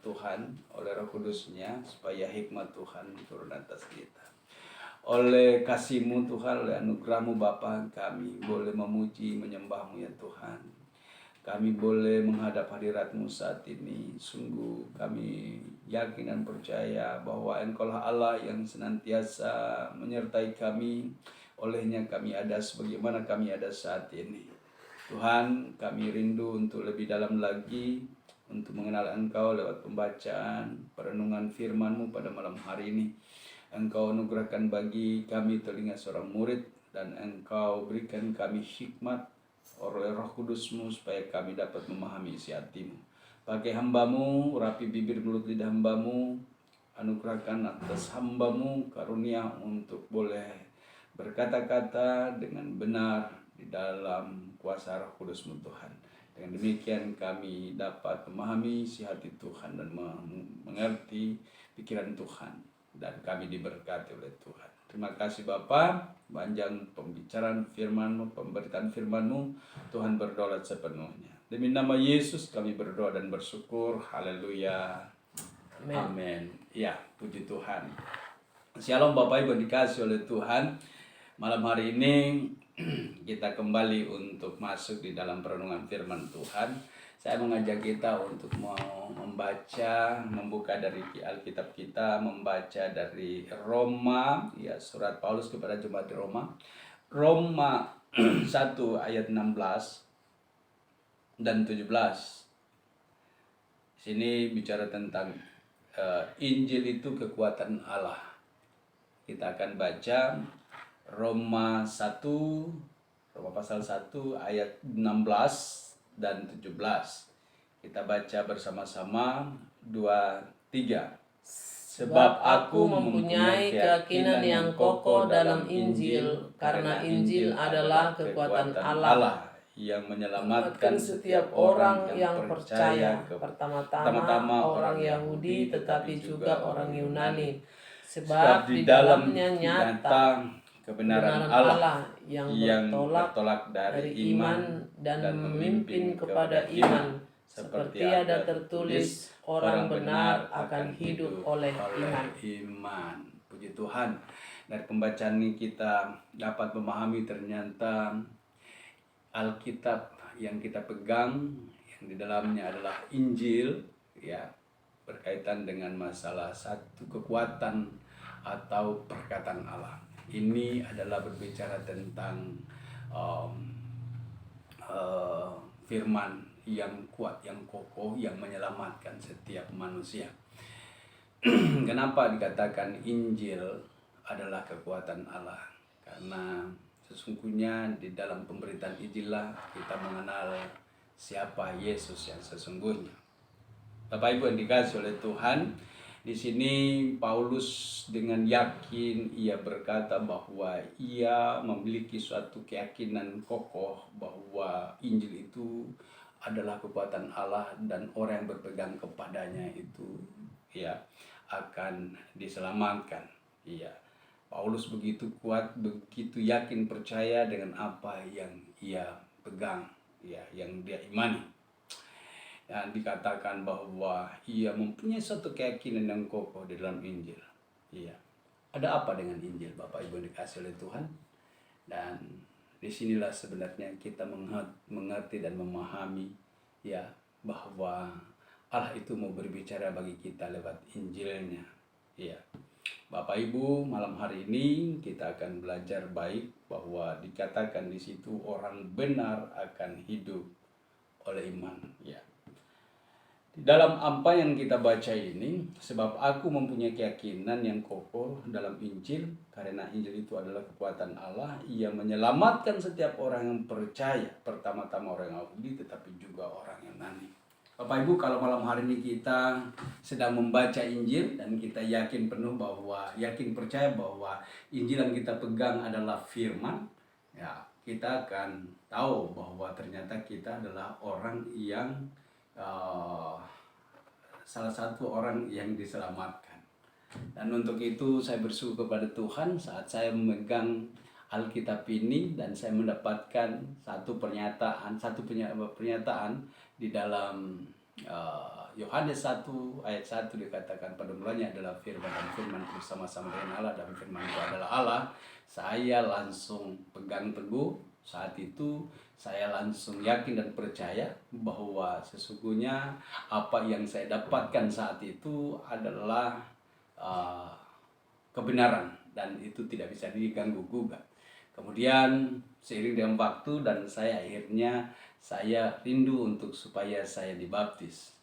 Tuhan oleh Roh Kudus-Nya, supaya hikmat Tuhan turun atas kita. Oleh kasih-Mu Tuhan, oleh anugerah-Mu Bapa, kami boleh memuji, menyembah-Mu ya Tuhan. Kami boleh menghadap hadirat-Mu saat ini. Sungguh kami yakin dan percaya bahwa Engkau-lah Allah yang senantiasa menyertai kami. Olehnya kami ada sebagaimana kami ada saat ini. Tuhan, kami rindu untuk lebih dalam lagi, untuk mengenal Engkau lewat pembacaan, perenungan firman-Mu pada malam hari ini. Engkau anugerahkan bagi kami telinga seorang murid, dan Engkau berikan kami hikmat oleh Roh Kudus-Mu supaya kami dapat memahami isi hati-Mu. Pakai hamba-Mu, urapi bibir mulut lidah hamba-Mu, anugerahkan atas hamba-Mu karunia untuk boleh berkata-kata dengan benar di dalam kuasa Roh Kudus-Mu Tuhan. Dengan demikian kami dapat memahami isi hati Tuhan dan mengerti pikiran Tuhan, dan kami diberkati oleh Tuhan. Terima kasih Bapa, panjang pembicaraan firman-Mu, pemberitaan firman-Mu, Tuhan berdaulat sepenuhnya. Demi nama Yesus kami berdoa dan bersyukur. Haleluya. Amin. Ya, puji Tuhan. Shalom Bapak Ibu dikasih oleh Tuhan. Malam hari ini kita kembali untuk masuk di dalam perenungan firman Tuhan. Saya mengajak kita untuk membuka dari Alkitab kita, membaca dari Roma, ya, surat Paulus kepada jemaat di Roma. Roma 1 ayat 16 dan 17. Sini bicara tentang Injil itu kekuatan Allah. Kita akan baca Roma pasal 1 ayat 16 dan 17. Kita baca bersama-sama 2, 3. Sebab aku mempunyai keyakinan yang kokoh dalam Injil, karena Injil adalah kekuatan Allah yang menyelamatkan setiap orang yang percaya, pertama-tama orang Yahudi tetapi juga orang Yunani. Sebab di dalamnya nyata kebenaran Allah yang bertolak dari iman dan memimpin kepada iman, seperti ada tertulis, orang benar akan hidup oleh iman. Puji Tuhan. Dari pembacaan ini kita dapat memahami ternyata Alkitab yang kita pegang, yang di dalamnya adalah Injil, ya, berkaitan dengan masalah satu kekuatan atau perkataan Allah. Ini adalah berbicara tentang firman yang kuat, yang kokoh, yang menyelamatkan setiap manusia. Kenapa dikatakan Injil adalah kekuatan Allah? Karena sesungguhnya di dalam pemberitaan Injil lah kita mengenal siapa Yesus yang sesungguhnya. Bapak Ibu yang dikasihi oleh Tuhan, di sini Paulus dengan yakin ia berkata bahwa ia memiliki suatu keyakinan kokoh bahwa Injil itu adalah kekuatan Allah, dan orang yang berpegang kepadanya itu ya akan diselamatkan. Iya. Paulus begitu kuat, begitu yakin, percaya dengan apa yang ia pegang, ya, yang dia imani. Dan dikatakan bahwa ia mempunyai suatu keyakinan yang kokoh di dalam Injil. Iya. Ada apa dengan Injil, Bapak Ibu dikasih oleh Tuhan? Dan disinilah sebenarnya kita mengerti dan memahami, ya, bahwa Allah itu mau berbicara bagi kita lewat Injilnya. Iya. Bapak Ibu, malam hari ini kita akan belajar baik bahwa dikatakan di situ orang benar akan hidup oleh iman, ya. Di dalam apa yang kita baca ini, sebab aku mempunyai keyakinan yang kokoh dalam Injil, karena Injil itu adalah kekuatan Allah, ia menyelamatkan setiap orang yang percaya, pertama-tama orang Yahudi tetapi juga orang Yunani. Bapak Ibu, kalau malam hari ini kita sedang membaca Injil dan kita yakin penuh bahwa, yakin percaya bahwa Injil yang kita pegang adalah firman, ya, kita akan tahu bahwa ternyata kita adalah orang yang salah satu orang yang diselamatkan. Dan untuk itu saya bersyukur kepada Tuhan saat saya memegang Alkitab ini dan saya mendapatkan satu pernyataan di dalam Yohanes 1 ayat 1 dikatakan pada mulanya adalah firman, dan firman itu bersama-sama dengan Allah, dan firman itu adalah Allah. Saya langsung pegang teguh saat itu, saya langsung yakin dan percaya bahwa sesungguhnya apa yang saya dapatkan saat itu adalah kebenaran, dan itu tidak bisa diganggu gugat. Kemudian seiring dengan waktu, dan saya rindu untuk supaya saya dibaptis.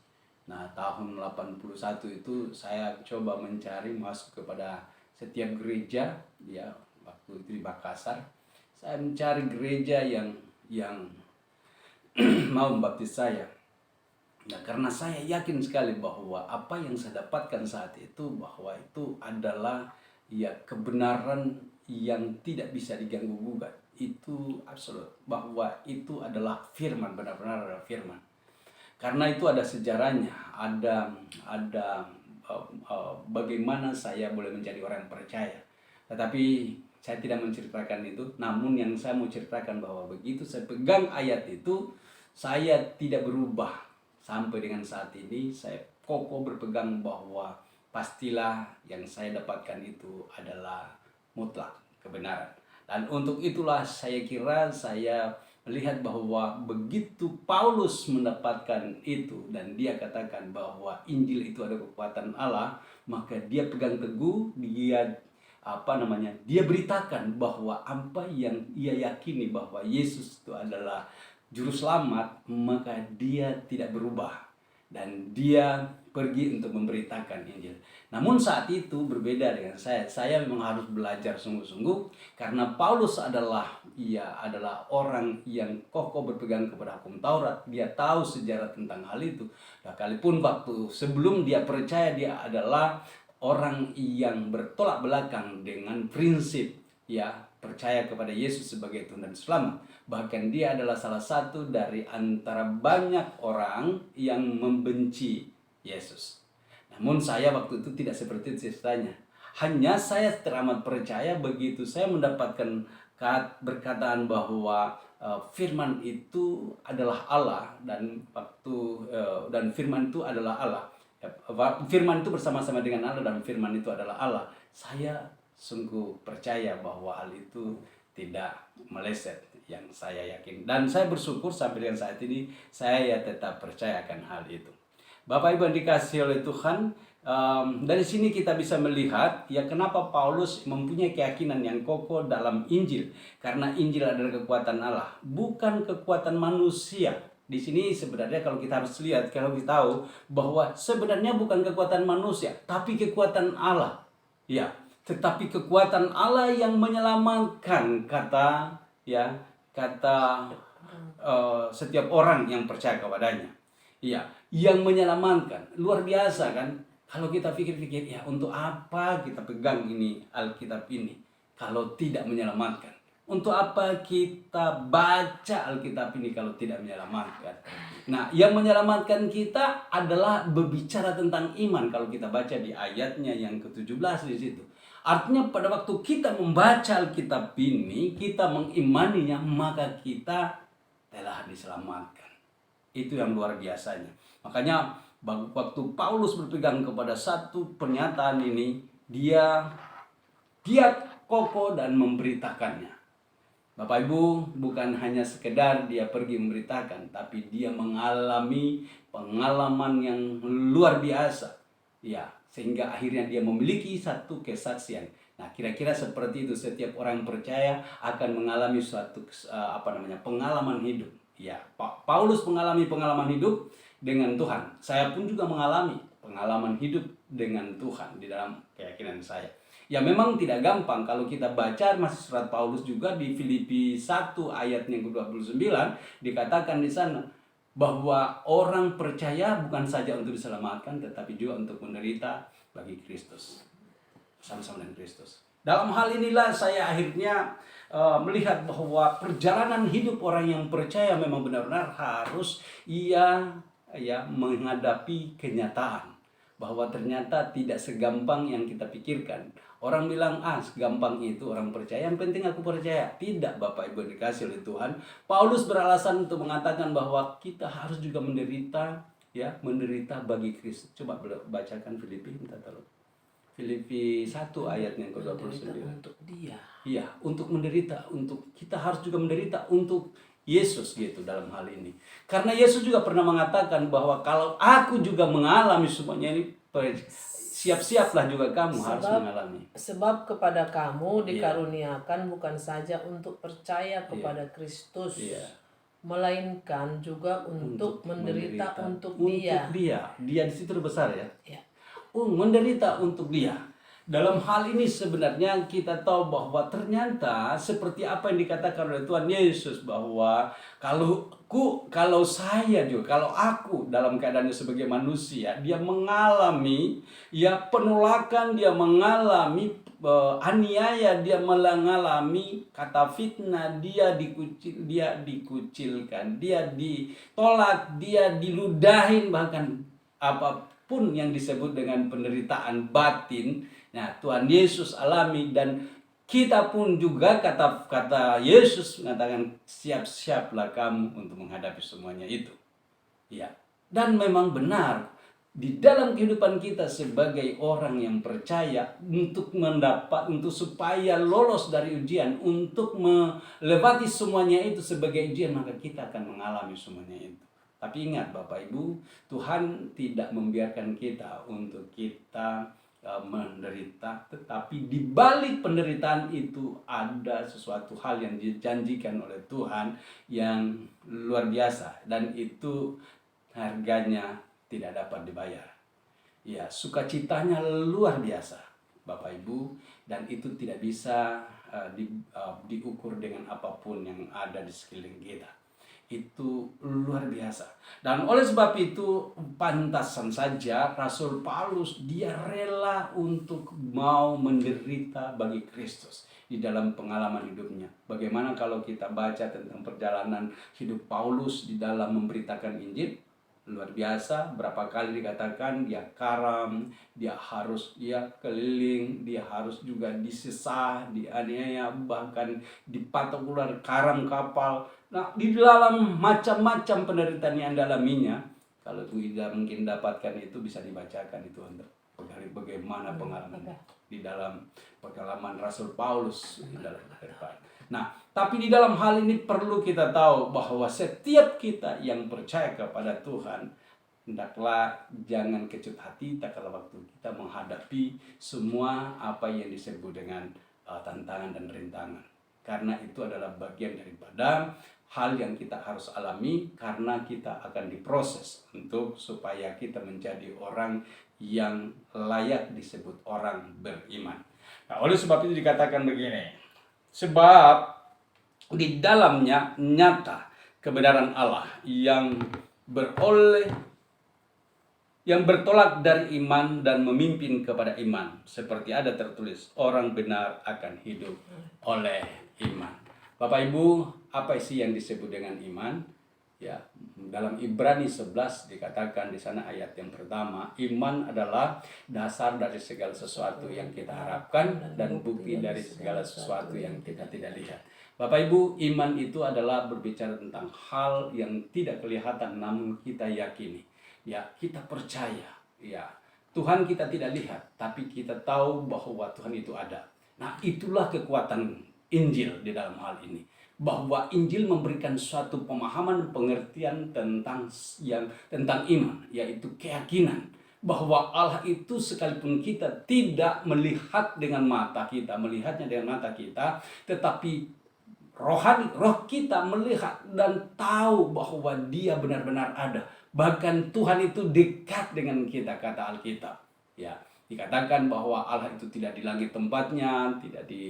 Nah, tahun 81 itu saya coba mencari masuk kepada setiap gereja, ya, waktu itu di Makassar. Saya mencari gereja yang mau membaptis saya. Nah, karena saya yakin sekali bahwa apa yang saya dapatkan saat itu, bahwa itu adalah ya kebenaran yang tidak bisa diganggu gugat. Itu absolut, bahwa itu adalah firman, benar-benar adalah firman. Karena itu ada sejarahnya, ada bagaimana saya boleh menjadi orang yang percaya. Tetapi saya tidak menceritakan itu, namun yang saya mau ceritakan bahwa begitu saya pegang ayat itu, saya tidak berubah. Sampai dengan saat ini saya kokoh berpegang bahwa pastilah yang saya dapatkan itu adalah mutlak kebenaran. Dan untuk itulah saya kira saya melihat bahwa begitu Paulus mendapatkan itu dan dia katakan bahwa Injil itu ada kekuatan Allah, maka dia pegang teguh, dia beritakan bahwa apa yang ia yakini bahwa Yesus itu adalah juru selamat, maka dia tidak berubah dan dia pergi untuk memberitakan Injil. Namun saat itu berbeda dengan saya memang harus belajar sungguh-sungguh, karena Paulus adalah orang yang kokoh berpegang kepada hukum Taurat. Dia tahu sejarah tentang hal itu. Nah, kalaupun waktu sebelum dia percaya, dia adalah orang yang bertolak belakang dengan prinsip percaya kepada Yesus sebagai Tuhan dan Selamat. Bahkan dia adalah salah satu dari antara banyak orang yang membenci Yesus. Namun saya waktu itu tidak seperti itu ceritanya. Hanya saya teramat percaya begitu saya mendapatkan berkataan bahwa firman itu adalah Allah, dan dan firman itu adalah Allah. Firman itu bersama-sama dengan Allah, dan firman itu adalah Allah. Saya sungguh percaya bahwa hal itu tidak meleset, yang saya yakin. Dan saya bersyukur sampai dengan saat ini saya tetap percaya akan hal itu. Bapak Ibu yang dikasihi oleh Tuhan, dari sini kita bisa melihat kenapa Paulus mempunyai keyakinan yang kokoh dalam Injil. Karena Injil adalah kekuatan Allah, bukan kekuatan manusia. Di sini sebenarnya kalau kita harus lihat, kalau kita tahu bahwa sebenarnya bukan kekuatan manusia, tapi kekuatan Allah. Ya, tetapi kekuatan Allah yang menyelamatkan, kata setiap orang yang percaya kepadanya. Ya, yang menyelamatkan. Luar biasa kan? Kalau kita pikir-pikir, untuk apa kita pegang ini Alkitab ini kalau tidak menyelamatkan? Untuk apa kita baca Alkitab ini kalau tidak menyelamatkan? Nah, yang menyelamatkan kita adalah berbicara tentang iman. Kalau kita baca di ayatnya yang ke-17 di situ. Artinya pada waktu kita membaca Alkitab ini, kita mengimaninya, maka kita telah diselamatkan. Itu yang luar biasanya. Makanya waktu Paulus berpegang kepada satu pernyataan ini, dia kokoh dan memberitakannya. Bapak Ibu, bukan hanya sekedar dia pergi memberitakan, tapi dia mengalami pengalaman yang luar biasa. Ya, sehingga akhirnya dia memiliki satu kesaksian. Nah, kira-kira seperti itu setiap orang yang percaya akan mengalami suatu pengalaman hidup. Ya, Paulus mengalami pengalaman hidup dengan Tuhan. Saya pun juga mengalami pengalaman hidup dengan Tuhan di dalam keyakinan saya. Ya, memang tidak gampang kalau kita baca masih surat Paulus juga di Filipi 1 ayat yang ke-29 dikatakan di sana bahwa orang percaya bukan saja untuk diselamatkan tetapi juga untuk menderita bagi Kristus. Sama-sama dengan Kristus. Dalam hal inilah saya akhirnya melihat bahwa perjalanan hidup orang yang percaya memang benar-benar harus menghadapi kenyataan bahwa ternyata tidak segampang yang kita pikirkan. Orang bilang, segampang itu orang percaya, yang penting aku percaya. Tidak, Bapak Ibu dikasih oleh Tuhan. Paulus beralasan untuk mengatakan bahwa kita harus juga menderita ya, menderita bagi Kristus. Coba bacakan Filipi, minta tolong. Filipi 1 ayat yang ke-29. Untuk dia. Iya, untuk menderita, untuk kita harus juga menderita untuk Yesus gitu dalam hal ini. Karena Yesus juga pernah mengatakan bahwa kalau aku juga mengalami semuanya ini, siap-siaplah juga kamu harus mengalami. Sebab kepada kamu dikaruniakan bukan saja untuk percaya kepada Kristus, melainkan juga untuk menderita untuk dia. Dia di situ besar ya. Menderita untuk dia. Dalam hal ini sebenarnya kita tahu bahwa ternyata seperti apa yang dikatakan oleh Tuhan Yesus, bahwa kalau saya juga, kalau aku dalam keadaannya sebagai manusia, dia mengalami penolakan, dia mengalami aniaya, dia mengalami kata fitnah, dia dikucilkan, dia ditolak, dia diludahin, bahkan apapun yang disebut dengan penderitaan batin. Nah, Tuhan Yesus alami, dan kita pun juga kata Yesus mengatakan, siap-siaplah kamu untuk menghadapi semuanya itu. Ya. Dan memang benar di dalam kehidupan kita sebagai orang yang percaya, untuk supaya lolos dari ujian, untuk melewati semuanya itu sebagai ujian, maka kita akan mengalami semuanya itu. Tapi ingat Bapak Ibu, Tuhan tidak membiarkan kita untuk kita menderita, tetapi di balik penderitaan itu ada sesuatu hal yang dijanjikan oleh Tuhan yang luar biasa, dan itu harganya tidak dapat dibayar. Ya, sukacitanya luar biasa Bapak Ibu, dan itu tidak bisa diukur dengan apapun yang ada di sekeliling kita. Itu luar biasa. Dan oleh sebab itu pantasan saja Rasul Paulus dia rela untuk mau menderita bagi Kristus di dalam pengalaman hidupnya. Bagaimana kalau kita baca tentang perjalanan hidup Paulus di dalam memberitakan Injil? Luar biasa, berapa kali dikatakan dia karam, dia keliling, dia harus juga disesah, dianiaya, bahkan dipatok ular, karam kapal. Nah, di dalam macam-macam penderitaan yang dialaminya, kalau tidak mungkin dapatkan itu, bisa dibacakan itu untuk bagaimana pengalaman di dalam pengalaman Rasul Paulus di dalam kehidupan. Nah, tapi di dalam hal ini perlu kita tahu bahwa setiap kita yang percaya kepada Tuhan, hendaklah jangan kecut hati tak kala waktu kita menghadapi semua apa yang disebut dengan tantangan dan rintangan. Karena itu adalah bagian daripada hal yang kita harus alami, karena kita akan diproses untuk supaya kita menjadi orang yang layak disebut orang beriman. Nah, oleh sebab itu dikatakan begini, sebab di dalamnya nyata kebenaran Allah yang bertolak dari iman dan memimpin kepada iman, seperti ada tertulis, orang benar akan hidup oleh iman. Bapak Ibu, apa sih yang disebut dengan iman? Ya, dalam Ibrani 11 dikatakan di sana ayat yang pertama, iman adalah dasar dari segala sesuatu yang kita harapkan dan bukti dari segala sesuatu yang kita tidak lihat. Bapak Ibu, iman itu adalah berbicara tentang hal yang tidak kelihatan namun kita yakini. Ya, kita percaya. Ya, Tuhan kita tidak lihat, tapi kita tahu bahwa Tuhan itu ada. Nah, itulah kekuatan Injil di dalam hal ini. Bahwa Injil memberikan suatu pemahaman, pengertian tentang iman, yaitu keyakinan bahwa Allah itu sekalipun kita tidak melihatnya dengan mata kita, tetapi roh kita melihat dan tahu bahwa Dia benar-benar ada. Bahkan Tuhan itu dekat dengan kita, kata Alkitab. Ya, dikatakan bahwa Allah itu tidak di langit tempatnya, tidak di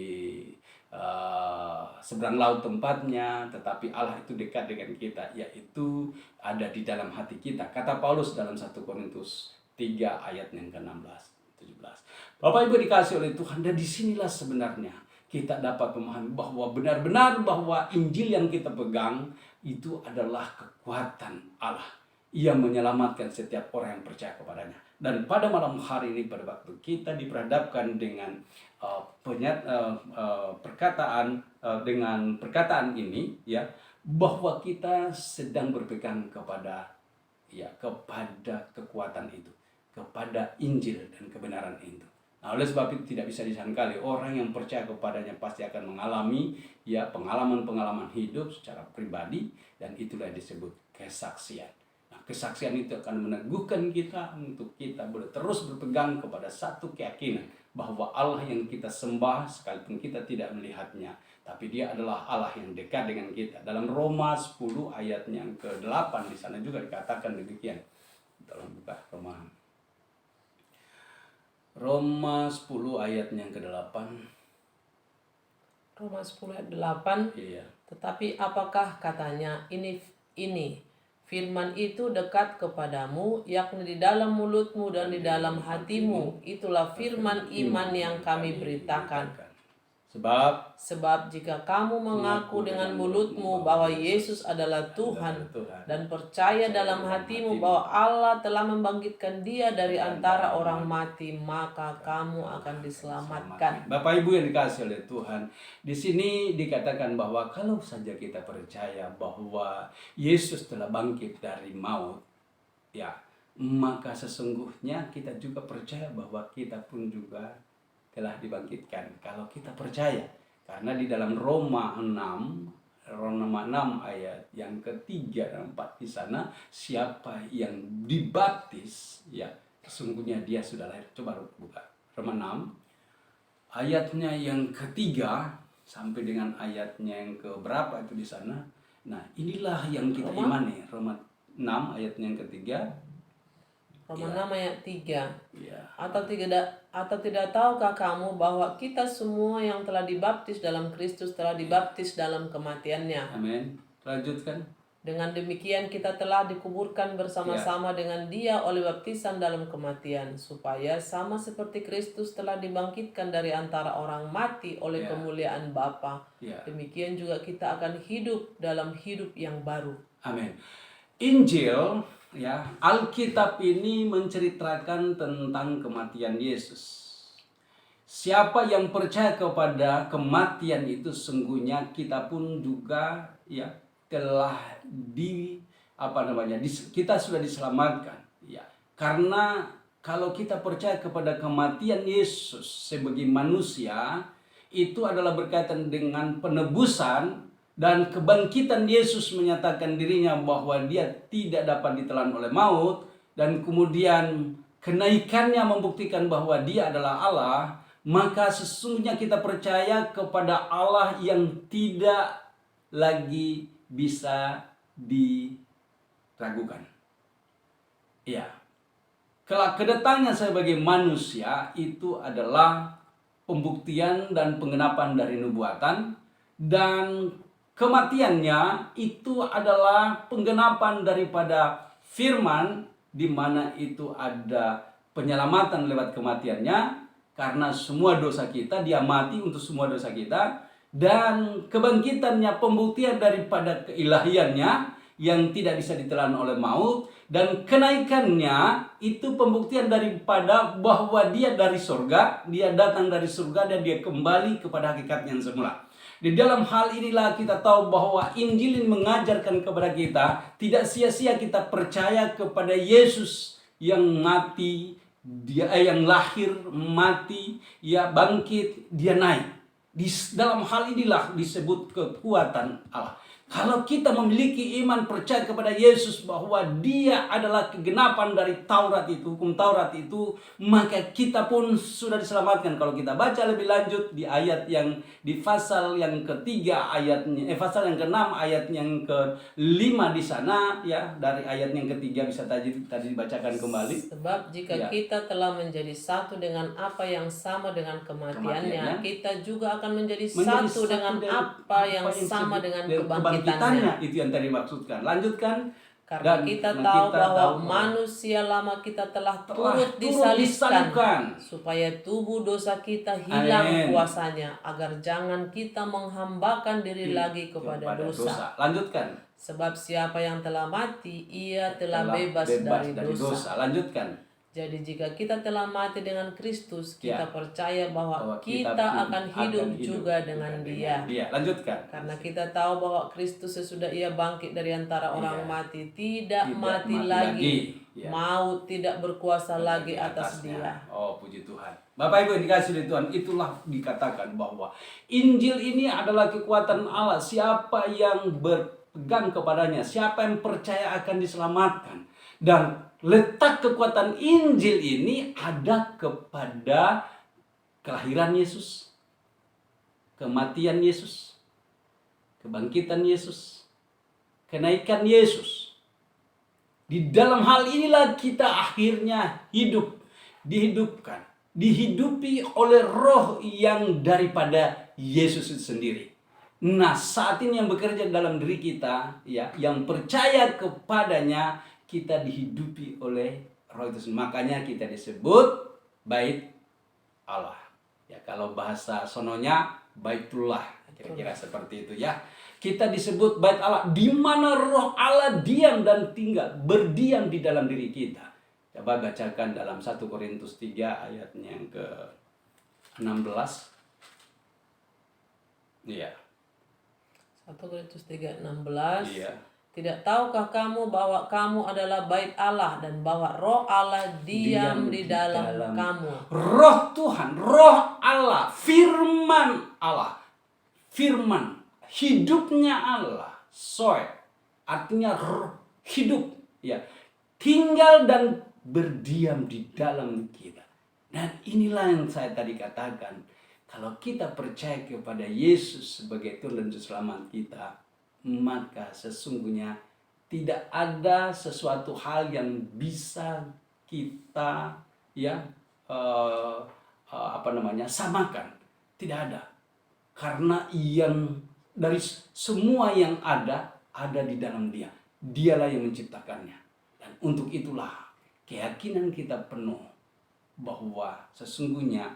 seberang laut tempatnya, tetapi Allah itu dekat dengan kita, yaitu ada di dalam hati kita. Kata Paulus dalam 1 Korintus 3 ayat yang ke-16, 17. Bapak Ibu dikasih oleh Tuhan, dan disinilah sebenarnya kita dapat memahami bahwa benar-benar bahwa Injil yang kita pegang itu adalah kekuatan Allah. Ia menyelamatkan setiap orang yang percaya kepadanya. Dan pada malam hari ini, pada waktu kita diperhadapkan dengan perkataan ini, ya, bahwa kita sedang berpegang kepada ya kepada kekuatan itu, kepada Injil dan kebenaran itu. Nah, oleh sebab itu tidak bisa disangkali orang yang percaya kepadanya pasti akan mengalami ya pengalaman-pengalaman hidup secara pribadi, dan itulah disebut kesaksian. Nah, kesaksian itu akan meneguhkan kita untuk kita boleh terus berpegang kepada satu keyakinan bahwa Allah yang kita sembah sekalipun kita tidak melihatnya, tapi Dia adalah Allah yang dekat dengan kita. Dalam Roma 10 ayatnya yang ke-8 di sana juga dikatakan demikian. Tolong buka Roma 10 ayatnya yang ke-8. Roma 10 ayat 8. Iya. Tetapi apakah katanya ini firman itu dekat kepadamu, yakni di dalam mulutmu dan di dalam hatimu. Itulah firman iman yang kami beritakan. Sebab jika kamu mengaku dengan mulutmu bahwa Yesus adalah Tuhan dan percaya dalam hatimu bahwa Allah telah membangkitkan Dia dari antara orang mati, maka kamu akan diselamatkan. Bapak Ibu yang dikasihi oleh Tuhan, di sini dikatakan bahwa kalau saja kita percaya bahwa Yesus telah bangkit dari maut, ya, maka sesungguhnya kita juga percaya bahwa kita pun juga telah dibangkitkan kalau kita percaya. Karena di dalam Roma 6 ayat yang ketiga dan 4 di sana, siapa yang dibaptis ya sesungguhnya dia sudah lahir. Coba buka Roma 6 ayatnya yang ketiga sampai dengan ayatnya yang keberapa itu di sana. Nah, inilah yang kita imani. Roma 6 ayatnya yang ketiga. Roma 6 ayat 3. Ya. Atau tidak tahukah kamu bahwa kita semua yang telah dibaptis dalam Kristus telah dibaptis dalam kematiannya? Amin. Lanjutkan. Dengan demikian kita telah dikuburkan bersama-sama dengan Dia oleh baptisan dalam kematian, supaya sama seperti Kristus telah dibangkitkan dari antara orang mati oleh kemuliaan Bapa. Demikian juga kita akan hidup dalam hidup yang baru. Amin. Injil, ya, Alkitab ini menceritakan tentang kematian Yesus. Siapa yang percaya kepada kematian itu, sungguhnya kita pun juga ya telah kita sudah diselamatkan, ya. Karena kalau kita percaya kepada kematian Yesus sebagai manusia, itu adalah berkaitan dengan penebusan. Dan kebangkitan Yesus menyatakan dirinya bahwa Dia tidak dapat ditelan oleh maut. Dan kemudian kenaikannya membuktikan bahwa Dia adalah Allah. Maka sesungguhnya kita percaya kepada Allah yang tidak lagi bisa diragukan. Ya, kelak kedatangannya sebagai manusia itu adalah pembuktian dan penggenapan dari nubuatan. Dan kematiannya itu adalah penggenapan daripada firman, di mana itu ada penyelamatan lewat kematiannya. Karena semua dosa kita, Dia mati untuk semua dosa kita. Dan kebangkitannya pembuktian daripada keilahiannya yang tidak bisa ditelan oleh maut. Dan kenaikannya itu pembuktian daripada bahwa Dia dari surga, Dia datang dari surga dan Dia kembali kepada hakikatnya yang semula. Di dalam hal inilah kita tahu bahwa Injil ini mengajarkan kepada kita tidak sia-sia kita percaya kepada Yesus yang mati, Dia yang lahir, mati, ya bangkit, Dia naik. Di dalam hal inilah disebut kekuatan Allah. Kalau kita memiliki iman percaya kepada Yesus bahwa Dia adalah kegenapan dari Taurat itu, hukum Taurat itu, maka kita pun sudah diselamatkan. Kalau kita baca lebih lanjut di ayat yang di pasal yang ketiga ayatnya, pasal yang ke-6 ayatnya yang ke-5 di sana, ya dari ayat yang ketiga bisa tadi dibacakan kembali. Sebab jika kita telah menjadi satu dengan apa yang sama dengan kematiannya, kita juga akan menjadi satu dengan apa yang sama dengan kebangkitannya. Itu yang tadi maksudkan. Lanjutkan. Karena kita tahu bahwa manusia lama kita telah turut disalibkan supaya tubuh dosa kita hilang kuasanya, agar jangan kita menghambakan diri lagi kepada dosa. Lanjutkan. Sebab siapa yang telah mati, ia telah bebas dari dosa. Lanjutkan. Jadi jika kita telah mati dengan Kristus, kita percaya bahwa kita pun akan hidup juga dengan Dia. Lanjutkan. Karena kita tahu bahwa Kristus sesudah Ia bangkit dari antara orang mati, tidak mati lagi. Maut tidak berkuasa lagi atas Dia. Oh, puji Tuhan. Bapak Ibu yang dikasihi oleh Tuhan, itulah dikatakan bahwa Injil ini adalah kekuatan Allah. Siapa yang berpegang kepadanya, siapa yang percaya akan diselamatkan. Dan letak kekuatan Injil ini ada kepada kelahiran Yesus, kematian Yesus, kebangkitan Yesus, kenaikan Yesus. Di dalam hal inilah kita akhirnya dihidupi oleh roh yang daripada Yesus itu sendiri. Nah, saat ini yang bekerja dalam diri kita, ya, yang percaya kepadanya, kita dihidupi oleh roh itu. Makanya kita disebut bait Allah. Ya, kalau bahasa sononya baitullah, kira-kira seperti itu ya. Kita disebut bait Allah, di mana roh Allah diam dan berdiam di dalam diri kita. Coba bacakan dalam 1 Korintus 3 ayatnya yang ke-16. Iya. 1 Korintus 3:16. Iya. Tidak tahukah kamu bahwa kamu adalah bait Allah dan bahwa roh Allah diam di dalam kamu? Roh Tuhan, roh Allah, firman Allah. Firman, hidupnya Allah. Soe, artinya roh, hidup. Ya, tinggal dan berdiam di dalam kita. Dan inilah yang saya tadi katakan. Kalau kita percaya kepada Yesus sebagai Tuhan dan Juru Selamat kita, maka sesungguhnya tidak ada sesuatu hal yang bisa kita samakan. Tidak ada. Karena yang dari semua yang ada di dalam Dia. Dialah yang menciptakannya. Dan untuk itulah keyakinan kita penuh bahwa sesungguhnya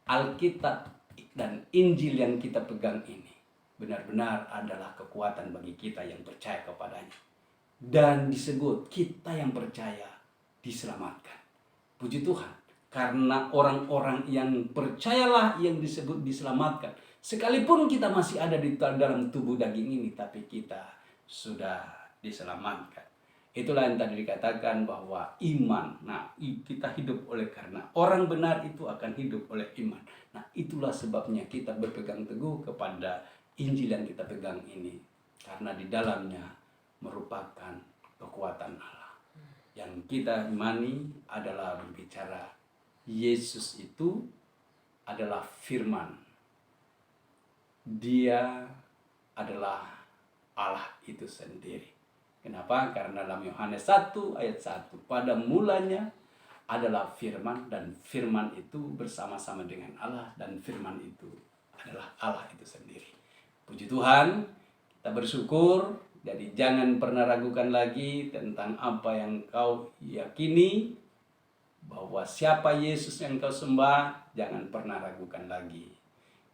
Alkitab dan Injil yang kita pegang ini benar-benar adalah kekuatan bagi kita yang percaya kepadanya. Dan disebut kita yang percaya diselamatkan. Puji Tuhan. Karena orang-orang yang percayalah yang disebut diselamatkan. Sekalipun kita masih ada di dalam tubuh daging ini, tapi kita sudah diselamatkan. Itulah yang tadi dikatakan bahwa iman. Nah, kita hidup oleh karena orang benar itu akan hidup oleh iman. Nah, itulah sebabnya kita berpegang teguh kepada Injil yang kita pegang ini. Karena di dalamnya merupakan kekuatan Allah. Yang kita imani adalah berbicara Yesus itu adalah firman. Dia adalah Allah itu sendiri. Kenapa? Karena dalam Yohanes 1 ayat 1. Pada mulanya adalah firman dan firman itu bersama-sama dengan Allah dan firman itu adalah Allah itu sendiri. Puji Tuhan, kita bersyukur. Jadi jangan pernah ragukan lagi tentang apa yang kau yakini. Bahwa siapa Yesus yang kau sembah, jangan pernah ragukan lagi.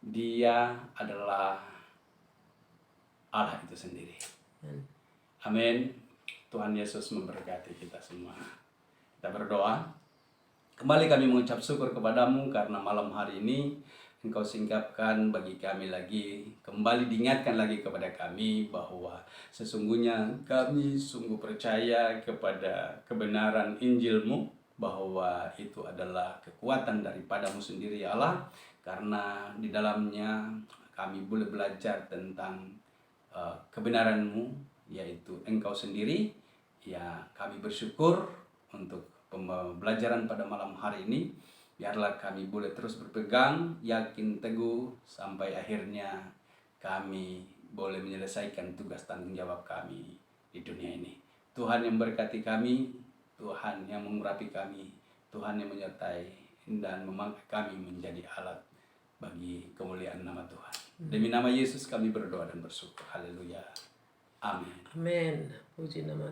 Dia adalah Allah itu sendiri. Amin. Tuhan Yesus memberkati kita semua. Kita berdoa. Kembali kami mengucap syukur kepadamu karena malam hari ini Engkau singkapkan bagi kami lagi, kembali diingatkan lagi kepada kami bahwa sesungguhnya kami sungguh percaya kepada kebenaran Injil-Mu, bahwa itu adalah kekuatan daripadamu sendiri ya Allah, karena di dalamnya kami boleh belajar tentang kebenaran-Mu, yaitu Engkau sendiri. Ya, kami bersyukur untuk pembelajaran pada malam hari ini. Biarlah kami boleh terus berpegang, yakin teguh, sampai akhirnya kami boleh menyelesaikan tugas tanggung jawab kami di dunia ini. Tuhan yang berkati kami, Tuhan yang mengurapi kami, Tuhan yang menyertai dan memakai kami menjadi alat bagi kemuliaan nama Tuhan. Demi nama Yesus kami berdoa dan bersyukur. Haleluya. Amin. Amin. Puji nama